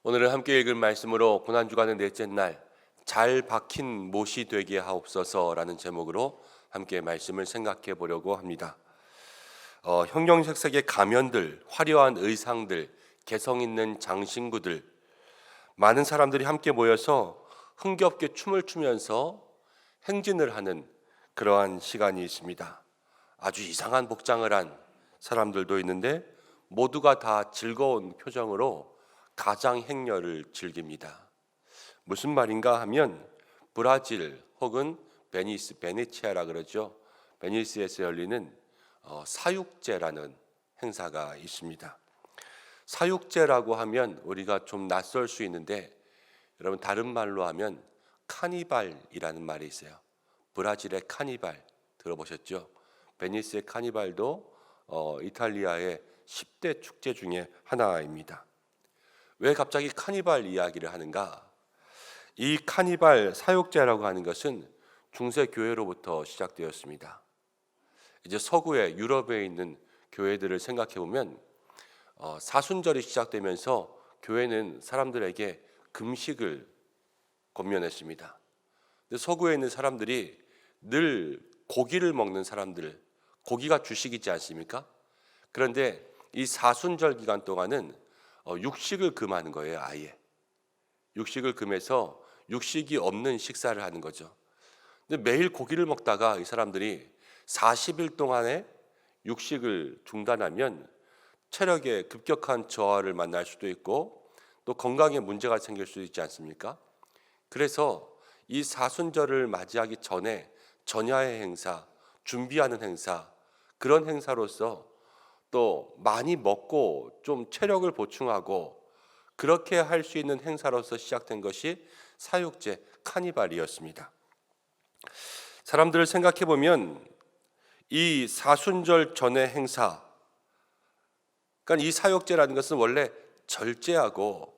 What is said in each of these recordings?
오늘은 함께 읽을 말씀으로 고난주간의 넷째 날 잘 박힌 못이 되게 하옵소서라는 제목으로 함께 말씀을 생각해 보려고 합니다. 형형색색의 가면들, 화려한 의상들, 개성 있는 장신구들, 많은 사람들이 함께 모여서 흥겹게 춤을 추면서 행진을 하는 그러한 시간이 있습니다. 아주 이상한 복장을 한 사람들도 있는데 모두가 다 즐거운 표정으로 가장 행렬을 즐깁니다. 무슨 말인가 하면 브라질 혹은 베니스, 베네치아라 그러죠. 베니스에서 열리는 사육제라는 행사가 있습니다. 사육제라고 하면 우리가 좀 낯설 수 있는데 여러분 다른 말로 하면 카니발이라는 말이 있어요. 브라질의 카니발 들어보셨죠? 베니스의 카니발도 이탈리아의 10대 축제 중에 하나입니다. 왜 갑자기 카니발 이야기를 하는가? 이 카니발 사육제라고 하는 것은 중세 교회로부터 시작되었습니다. 이제 서구의 유럽에 있는 교회들을 생각해 보면 사순절이 시작되면서 교회는 사람들에게 금식을 권면했습니다. 근데 서구에 있는 사람들이 늘 고기를 먹는 사람들, 고기가 주식이지 않습니까? 그런데 이 사순절 기간 동안은 육식을 금하는 거예요, 아예. 육식을 금해서 육식이 없는 식사를 하는 거죠. 근데 매일 고기를 먹다가 이 사람들이 40일 동안에 육식을 중단하면 체력에 급격한 저하를 만날 수도 있고 또 건강에 문제가 생길 수도 있지 않습니까? 그래서 이 사순절을 맞이하기 전에 전야의 행사, 준비하는 행사, 그런 행사로서 또 많이 먹고 좀 체력을 보충하고 그렇게 할 수 있는 행사로서 시작된 것이 사육제 카니발이었습니다. 사람들을 생각해 보면 이 사순절 전의 행사, 그러니까 이 사육제라는 것은 원래 절제하고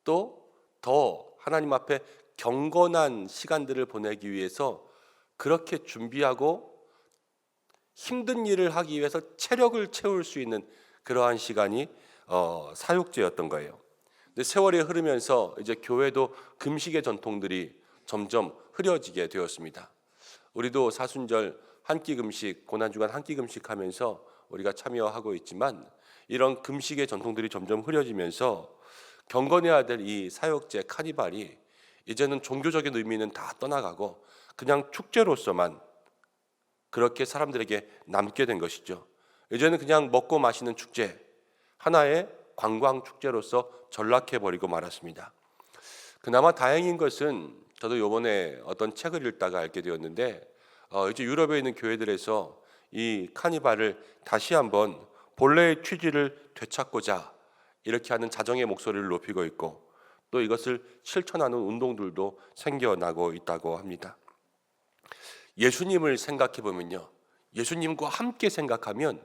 또 더 하나님 앞에 경건한 시간들을 보내기 위해서 그렇게 준비하고 힘든 일을 하기 위해서 체력을 채울 수 있는 그러한 시간이 사육제였던 거예요. 근데 세월이 흐르면서 이제 교회도 금식의 전통들이 점점 흐려지게 되었습니다. 우리도 사순절 한 끼 금식, 고난주간 한 끼 금식하면서 우리가 참여하고 있지만 이런 금식의 전통들이 점점 흐려지면서 경건해야 될 이 사역제 카니발이 이제는 종교적인 의미는 다 떠나가고 그냥 축제로서만 그렇게 사람들에게 남게 된 것이죠. 이제는 그냥 먹고 마시는 축제, 하나의 관광 축제로서 전락해버리고 말았습니다. 그나마 다행인 것은 저도 이번에 어떤 책을 읽다가 알게 되었는데 이제 유럽에 있는 교회들에서 이 카니발을 다시 한번 본래의 취지를 되찾고자 이렇게 하는 자정의 목소리를 높이고 있고 또 이것을 실천하는 운동들도 생겨나고 있다고 합니다. 예수님을 생각해 보면요, 예수님과 함께 생각하면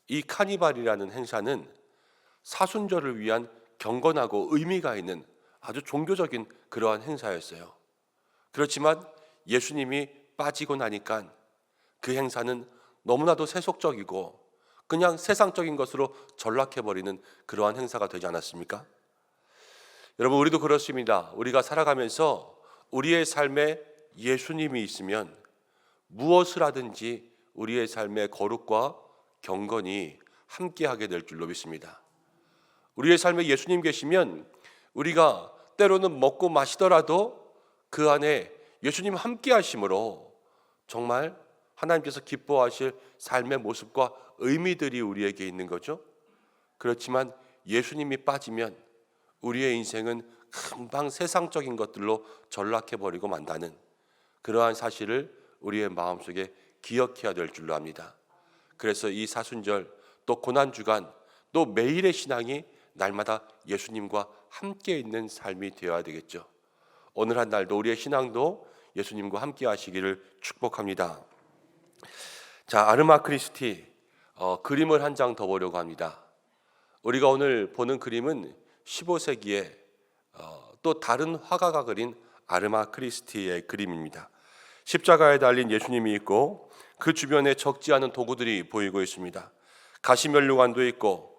이 카니발이라는 행사는 사순절을 위한 경건하고 의미가 있는 아주 종교적인 그러한 행사였어요. 그렇지만 예수님이 빠지고 나니까 그 행사는 너무나도 세속적이고 그냥 세상적인 것으로 전락해버리는 그러한 행사가 되지 않았습니까? 여러분, 우리도 그렇습니다. 우리가 살아가면서 우리의 삶에 예수님이 있으면 무엇을 하든지 우리의 삶의 거룩과 경건이 함께하게 될 줄로 믿습니다. 우리의 삶에 예수님 계시면 우리가 때로는 먹고 마시더라도 그 안에 예수님 함께 하심으로 정말 하나님께서 기뻐하실 삶의 모습과 의미들이 우리에게 있는 거죠. 그렇지만 예수님이 빠지면 우리의 인생은 금방 세상적인 것들로 전락해버리고 만다는 그러한 사실을 우리의 마음속에 기억해야 될 줄로 압니다. 그래서 이 사순절 또 고난주간 또 매일의 신앙이 날마다 예수님과 함께 있는 삶이 되어야 되겠죠. 오늘 한 날도 우리의 신앙도 예수님과 함께 하시기를 축복합니다. 자, 아르마 크리스티 그림을 한 장 더 보려고 합니다. 우리가 오늘 보는 그림은 15세기에 또 다른 화가가 그린 아르마 크리스티의 그림입니다. 십자가에 달린 예수님이 있고 그 주변에 적지 않은 도구들이 보이고 있습니다. 가시면류관도 있고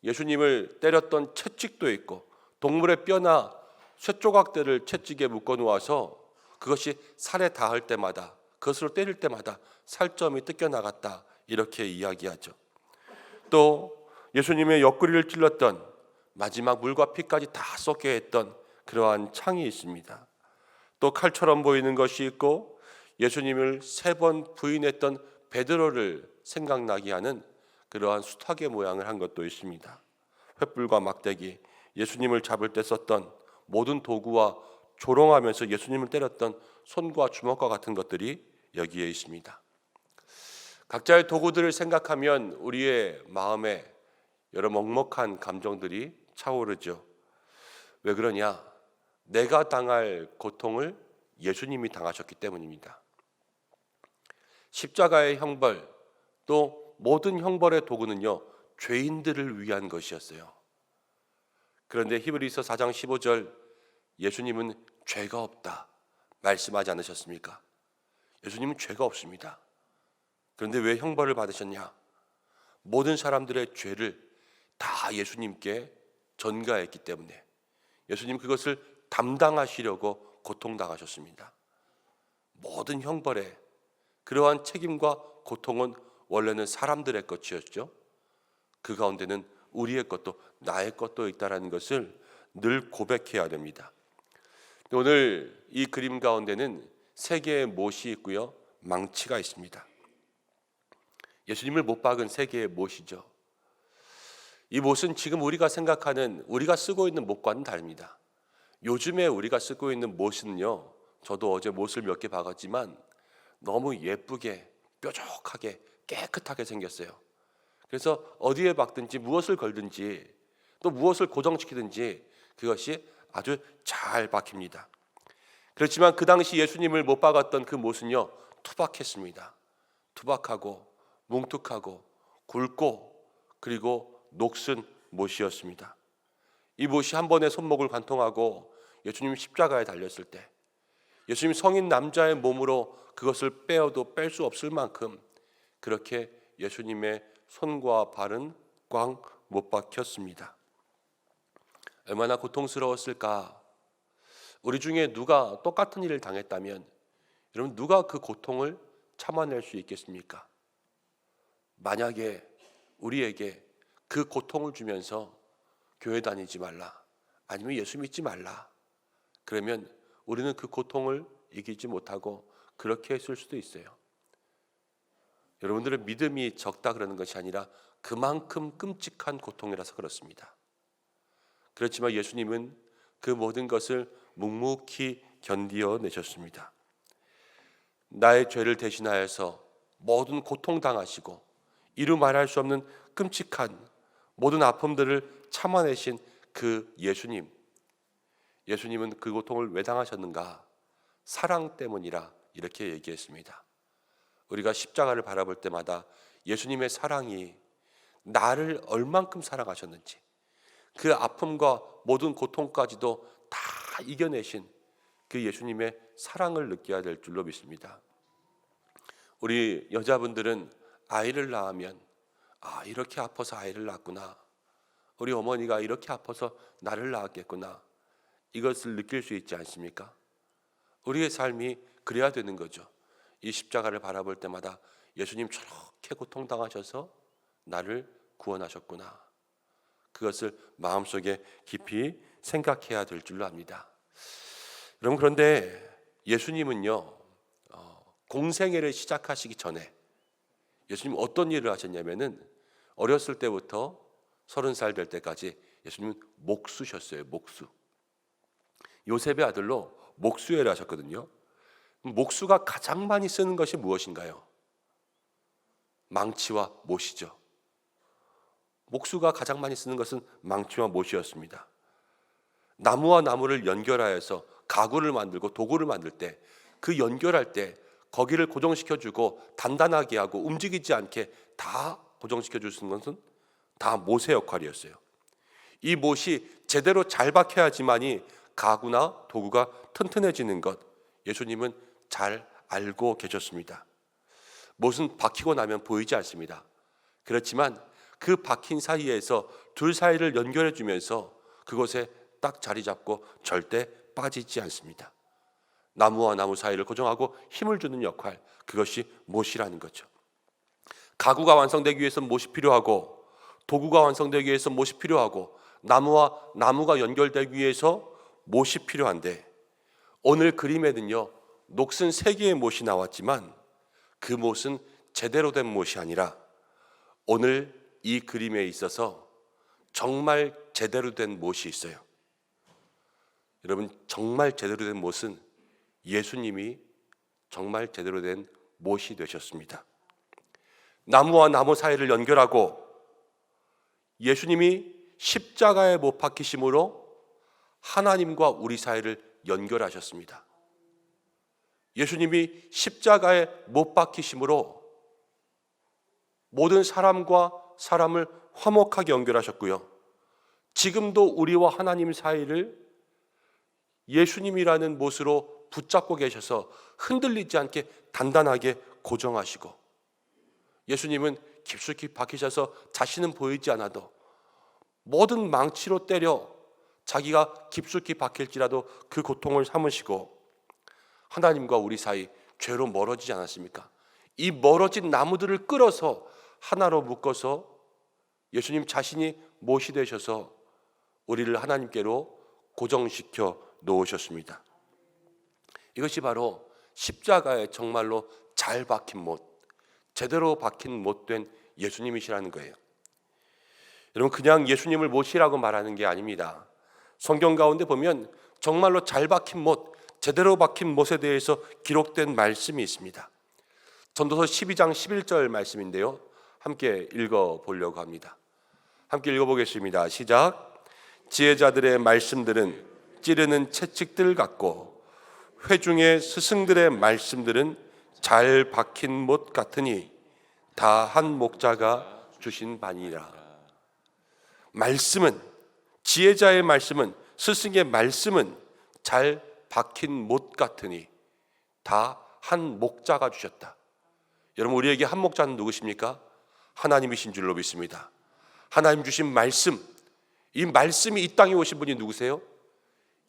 예수님을 때렸던 채찍도 있고 동물의 뼈나 쇠조각들을 채찍에 묶어 놓아서 그것이 살에 닿을 때마다, 그것으로 때릴 때마다 살점이 뜯겨 나갔다, 이렇게 이야기하죠. 또 예수님의 옆구리를 찔렀던, 마지막 물과 피까지 다 쏟게 했던 그러한 창이 있습니다. 또 칼처럼 보이는 것이 있고, 예수님을 3번 부인했던 베드로를 생각나게 하는 그러한 수탉의 모양을 한 것도 있습니다. 횃불과 막대기, 예수님을 잡을 때 썼던 모든 도구와 조롱하면서 예수님을 때렸던 손과 주먹과 같은 것들이 여기에 있습니다. 각자의 도구들을 생각하면 우리의 마음에 여러 먹먹한 감정들이 차오르죠. 왜 그러냐? 내가 당할 고통을 예수님이 당하셨기 때문입니다. 십자가의 형벌, 또 모든 형벌의 도구는요, 죄인들을 위한 것이었어요. 그런데 히브리서 4장 15절, 예수님은 죄가 없다 말씀하지 않으셨습니까? 예수님은 죄가 없습니다. 그런데 왜 형벌을 받으셨냐? 모든 사람들의 죄를 다 예수님께 전가했기 때문에 예수님 그것을 담당하시려고 고통당하셨습니다. 모든 형벌에 그러한 책임과 고통은 원래는 사람들의 것이었죠. 그 가운데는 우리의 것도, 나의 것도 있다는 것을 늘 고백해야 됩니다. 오늘 이 그림 가운데는 3개의 못이 있고요, 망치가 있습니다. 예수님을 못 박은 3개의 못이죠. 이 못은 지금 우리가 생각하는, 우리가 쓰고 있는 못과는 다릅니다. 요즘에 우리가 쓰고 있는 못은요, 저도 어제 못을 몇 개 박았지만 너무 예쁘게 뾰족하게 깨끗하게 생겼어요. 그래서 어디에 박든지 무엇을 걸든지 또 무엇을 고정시키든지 그것이 아주 잘 박힙니다. 그렇지만 그 당시 예수님을 못 박았던 그 못은요, 투박했습니다. 투박하고 뭉툭하고 굵고 그리고 녹슨 못이었습니다. 이 못이 한 번에 손목을 관통하고 예수님 십자가에 달렸을 때 예수님 성인 남자의 몸으로 그것을 빼어도 뺄 수 없을 만큼 그렇게 예수님의 손과 발은 꽉 못 박혔습니다. 얼마나 고통스러웠을까? 우리 중에 누가 똑같은 일을 당했다면 여러분, 누가 그 고통을 참아낼 수 있겠습니까? 만약에 우리에게 그 고통을 주면서 교회 다니지 말라, 아니면 예수 믿지 말라, 그러면 우리는 그 고통을 이기지 못하고 그렇게 했을 수도 있어요. 여러분들의 믿음이 적다 그러는 것이 아니라 그만큼 끔찍한 고통이라서 그렇습니다. 그렇지만 예수님은 그 모든 것을 묵묵히 견디어내셨습니다. 나의 죄를 대신하여서 모든 고통당하시고 이루 말할 수 없는 끔찍한 모든 아픔들을 참아내신 그 예수님, 예수님은 그 고통을 왜 당하셨는가? 사랑 때문이라 이렇게 얘기했습니다. 우리가 십자가를 바라볼 때마다 예수님의 사랑이 나를 얼만큼 사랑하셨는지, 그 아픔과 모든 고통까지도 다 이겨내신 그 예수님의 사랑을 느껴야 될 줄로 믿습니다. 우리 여자분들은 아이를 낳으면 이렇게 아파서 아이를 낳았구나, 우리 어머니가 이렇게 아파서 나를 낳았겠구나, 이것을 느낄 수 있지 않습니까? 우리의 삶이 그래야 되는 거죠. 이 십자가를 바라볼 때마다 예수님 저렇게 고통당하셔서 나를 구원하셨구나, 그것을 마음속에 깊이 생각해야 될 줄로 압니다. 여러분, 그런데 예수님은요, 공생애를 시작하시기 전에 예수님 어떤 일을 하셨냐면은 어렸을 때부터 30살 될 때까지 예수님은 목수셨어요. 목수. 요셉의 아들로 목수애를 하셨거든요. 목수가 가장 많이 쓰는 것이 무엇인가요? 망치와 못이죠. 목수가 가장 많이 쓰는 것은 망치와 못이었습니다. 나무와 나무를 연결하여서 가구를 만들고 도구를 만들 때 그 연결할 때 거기를 고정시켜주고 단단하게 하고 움직이지 않게 다 고정시켜줄 수 있는 것은 다 못의 역할이었어요. 이 못이 제대로 잘 박혀야지만이 가구나 도구가 튼튼해지는 것, 예수님은 잘 알고 계셨습니다. 못은 박히고 나면 보이지 않습니다. 그렇지만 그 박힌 사이에서 둘 사이를 연결해 주면서 그곳에 딱 자리 잡고 절대 빠지지 않습니다. 나무와 나무 사이를 고정하고 힘을 주는 역할, 그것이 못이라는 거죠. 가구가 완성되기 위해서 못이 필요하고, 도구가 완성되기 위해서 못이 필요하고, 나무와 나무가 연결되기 위해서 못이 필요한데, 오늘 그림에는요 녹슨 3개의 못이 나왔지만 그 못은 제대로 된 못이 아니라 오늘 이 그림에 있어서 정말 제대로 된 못이 있어요. 여러분, 정말 제대로 된 못은 예수님이 정말 제대로 된 못이 되셨습니다. 나무와 나무 사이를 연결하고 예수님이 십자가에 못 박히심으로 하나님과 우리 사이를 연결하셨습니다. 예수님이 십자가에 못 박히심으로 모든 사람과 사람을 화목하게 연결하셨고요. 지금도 우리와 하나님 사이를 예수님이라는 못으로 붙잡고 계셔서 흔들리지 않게 단단하게 고정하시고, 예수님은 깊숙이 박히셔서 자신은 보이지 않아도 모든 망치로 때려 자기가 깊숙이 박힐지라도 그 고통을 참으시고 하나님과 우리 사이 죄로 멀어지지 않았습니까? 이 멀어진 나무들을 끌어서 하나로 묶어서 예수님 자신이 못이 되셔서 우리를 하나님께로 고정시켜 놓으셨습니다. 이것이 바로 십자가에 정말로 잘 박힌 못, 제대로 박힌 못된 예수님이시라는 거예요. 여러분, 그냥 예수님을 못이라고 말하는 게 아닙니다. 성경 가운데 보면 정말로 잘 박힌 못, 제대로 박힌 못에 대해서 기록된 말씀이 있습니다. 전도서 12장 11절 말씀인데요, 함께 읽어보려고 합니다. 함께 읽어보겠습니다. 시작. 지혜자들의 말씀들은 찌르는 채찍들 같고 회중의 스승들의 말씀들은 잘 박힌 못 같으니 다 한 목자가 주신 바니라. 말씀은, 지혜자의 말씀은, 스승의 말씀은 잘 박힌 못 같으니 다 한 목자가 주셨다. 여러분, 우리에게 한 목자는 누구십니까? 하나님이신 줄로 믿습니다. 하나님 주신 말씀, 이 말씀이 이 땅에 오신 분이 누구세요?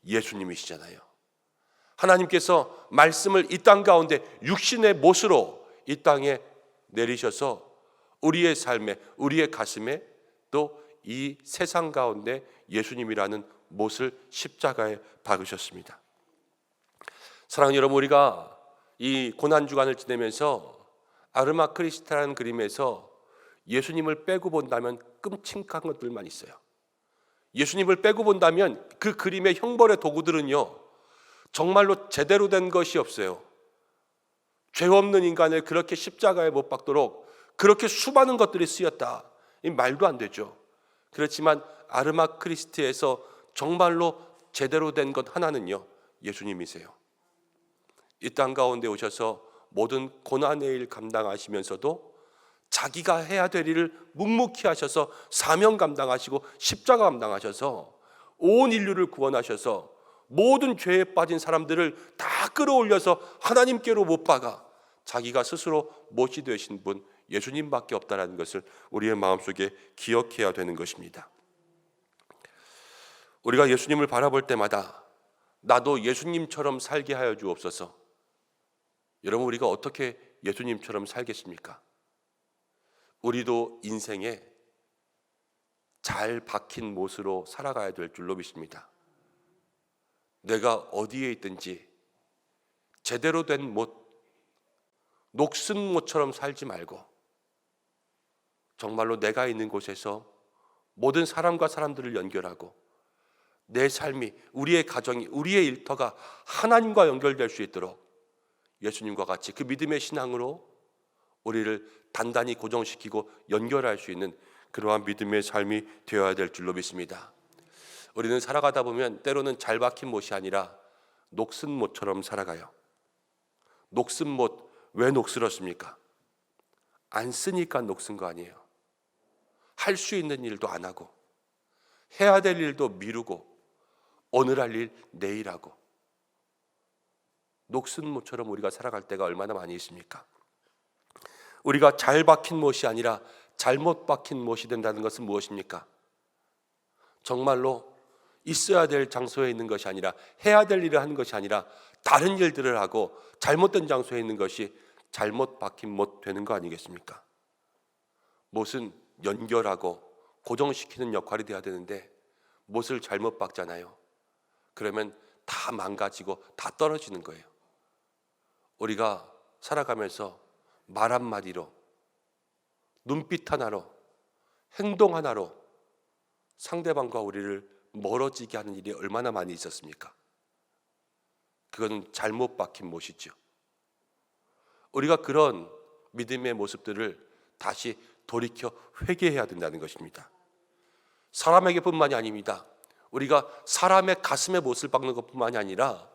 예수님이시잖아요. 하나님께서 말씀을 이 땅 가운데 육신의 못으로 이 땅에 내리셔서 우리의 삶에, 우리의 가슴에, 또 이 세상 가운데 예수님이라는 못을 십자가에 박으셨습니다. 사랑하는 여러분, 우리가 이 고난주간을 지내면서 아르마 크리스타라는 그림에서 예수님을 빼고 본다면 끔찍한 것들만 있어요. 예수님을 빼고 본다면 그 그림의 형벌의 도구들은요 정말로 제대로 된 것이 없어요. 죄 없는 인간을 그렇게 십자가에 못 박도록 그렇게 수많은 것들이 쓰였다, 이 말도 안 되죠. 그렇지만 아르마 크리스트에서 정말로 제대로 된 것 하나는요, 예수님이세요. 이 땅 가운데 오셔서 모든 고난의 일 감당하시면서도 자기가 해야 될 일을 묵묵히 하셔서 사명 감당하시고 십자가 감당하셔서 온 인류를 구원하셔서 모든 죄에 빠진 사람들을 다 끌어올려서 하나님께로 못 박아 자기가 스스로 못이 되신 분 예수님밖에 없다는 것을 우리의 마음속에 기억해야 되는 것입니다. 우리가 예수님을 바라볼 때마다 나도 예수님처럼 살게 하여 주옵소서. 여러분, 우리가 어떻게 예수님처럼 살겠습니까? 우리도 인생에 잘 박힌 못으로 살아가야 될 줄로 믿습니다. 내가 어디에 있든지 제대로 된 못, 녹슨 못처럼 살지 말고 정말로 내가 있는 곳에서 모든 사람과 사람들을 연결하고 내 삶이, 우리의 가정이, 우리의 일터가 하나님과 연결될 수 있도록 예수님과 같이 그 믿음의 신앙으로 우리를 단단히 고정시키고 연결할 수 있는 그러한 믿음의 삶이 되어야 될 줄로 믿습니다. 우리는 살아가다 보면 때로는 잘 박힌 못이 아니라 녹슨 못처럼 살아가요. 녹슨 못, 왜 녹슬었습니까? 안 쓰니까 녹슨 거 아니에요. 할 수 있는 일도 안 하고 해야 될 일도 미루고 오늘 할 일 내일 하고 녹슨 못처럼 우리가 살아갈 때가 얼마나 많이 있습니까? 우리가 잘 박힌 못이 아니라 잘못 박힌 못이 된다는 것은 무엇입니까? 정말로 있어야 될 장소에 있는 것이 아니라, 해야 될 일을 하는 것이 아니라 다른 일들을 하고 잘못된 장소에 있는 것이 잘못 박힌 못 되는 거 아니겠습니까? 못은 연결하고 고정시키는 역할이 돼야 되는데 못을 잘못 박잖아요. 그러면 다 망가지고 다 떨어지는 거예요. 우리가 살아가면서 말 한마디로, 눈빛 하나로, 행동 하나로 상대방과 우리를 멀어지게 하는 일이 얼마나 많이 있었습니까? 그건 잘못 박힌 못이죠. 우리가 그런 믿음의 모습들을 다시 돌이켜 회개해야 된다는 것입니다. 사람에게뿐만이 아닙니다. 우리가 사람의 가슴에 못을 박는 것뿐만이 아니라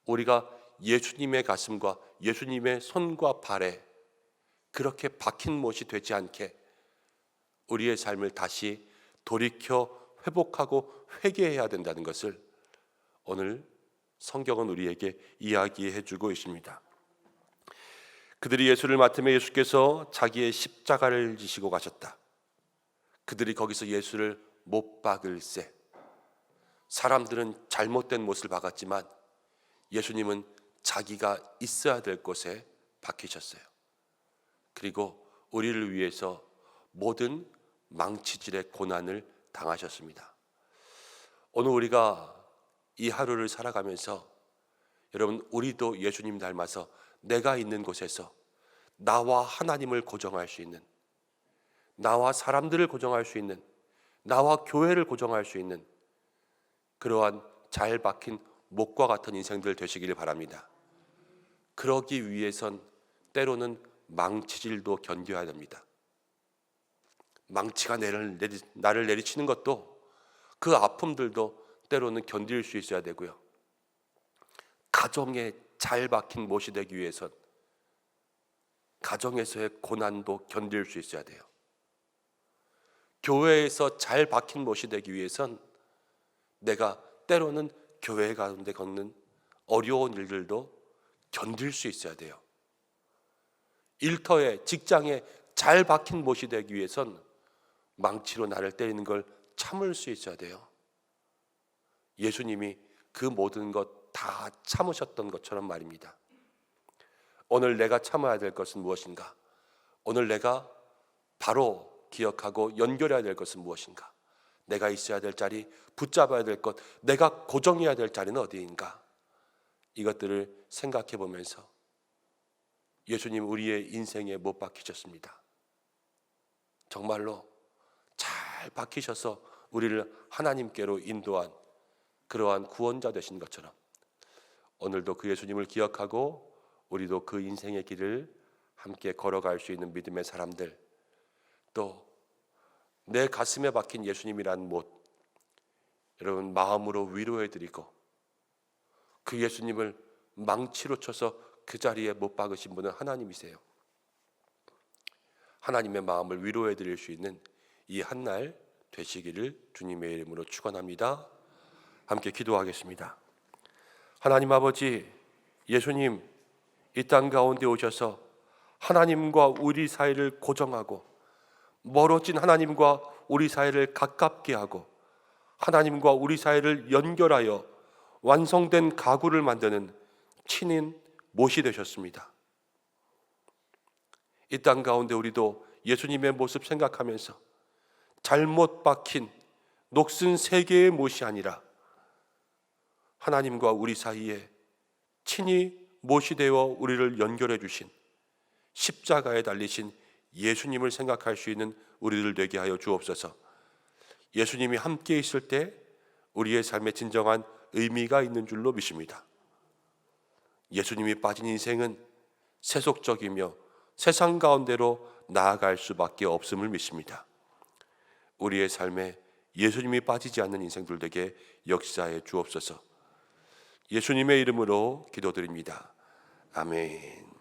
우리가 예수님의 가슴과 예수님의 손과 발에 그렇게 박힌 못이 되지 않게 우리의 삶을 다시 돌이켜 회복하고 회개해야 된다는 것을 오늘 성경은 우리에게 이야기해 주고 있습니다. 그들이 예수를 맡으며 예수께서 자기의 십자가를 지시고 가셨다. 그들이 거기서 예수를 못 박을세. 사람들은 잘못된 못을 박았지만 예수님은 자기가 있어야 될 곳에 박히셨어요. 그리고 우리를 위해서 모든 망치질의 고난을 당하셨습니다. 오늘 우리가 이 하루를 살아가면서 여러분, 우리도 예수님 닮아서 내가 있는 곳에서 나와 하나님을 고정할 수 있는, 나와 사람들을 고정할 수 있는, 나와 교회를 고정할 수 있는 그러한 잘 박힌 목과 같은 인생들 되시기를 바랍니다. 그러기 위해선 때로는 망치질도 견뎌야 됩니다. 망치가 나를 내리치는 것도, 그 아픔들도 때로는 견딜 수 있어야 되고요. 가정에 잘 박힌 못이 되기 위해선 가정에서의 고난도 견딜 수 있어야 돼요. 교회에서 잘 박힌 못이 되기 위해선 내가 때로는 교회 가운데 겪는 어려운 일들도 견딜 수 있어야 돼요. 일터에, 직장에 잘 박힌 못이 되기 위해선 망치로 나를 때리는 걸 참을 수 있어야 돼요. 예수님이 그 모든 것 다 참으셨던 것처럼 말입니다. 오늘 내가 참아야 될 것은 무엇인가? 오늘 내가 바로 기억하고 연결해야 될 것은 무엇인가? 내가 있어야 될 자리, 붙잡아야 될 것, 내가 고정해야 될 자리는 어디인가? 이것들을 생각해 보면서 예수님 우리의 인생에 못 박히셨습니다. 정말로 잘 박히셔서 우리를 하나님께로 인도한 그러한 구원자 되신 것처럼 오늘도 그 예수님을 기억하고 우리도 그 인생의 길을 함께 걸어갈 수 있는 믿음의 사람들, 또 내 가슴에 박힌 예수님이란 못, 여러분 마음으로 위로해드리고 그 예수님을 망치로 쳐서 그 자리에 못 박으신 분은 하나님이세요. 하나님의 마음을 위로해드릴 수 있는 이 한날 되시기를 주님의 이름으로 축원합니다. 함께 기도하겠습니다. 하나님 아버지, 예수님 이 땅 가운데 오셔서 하나님과 우리 사이를 고정하고 멀어진 하나님과 우리 사이를 가깝게 하고 하나님과 우리 사이를 연결하여 완성된 가구를 만드는 친인 못이 되셨습니다. 이 땅 가운데 우리도 예수님의 모습 생각하면서 잘못 박힌 녹슨 세계의 못이 아니라 하나님과 우리 사이에 친히 못이 되어 우리를 연결해 주신 십자가에 달리신 예수님을 생각할 수 있는 우리들 되게 하여 주옵소서. 예수님이 함께 있을 때 우리의 삶에 진정한 의미가 있는 줄로 믿습니다. 예수님이 빠진 인생은 세속적이며 세상 가운데로 나아갈 수밖에 없음을 믿습니다. 우리의 삶에 예수님이 빠지지 않는 인생들 되게 역사해 주옵소서. 예수님의 이름으로 기도드립니다. 아멘.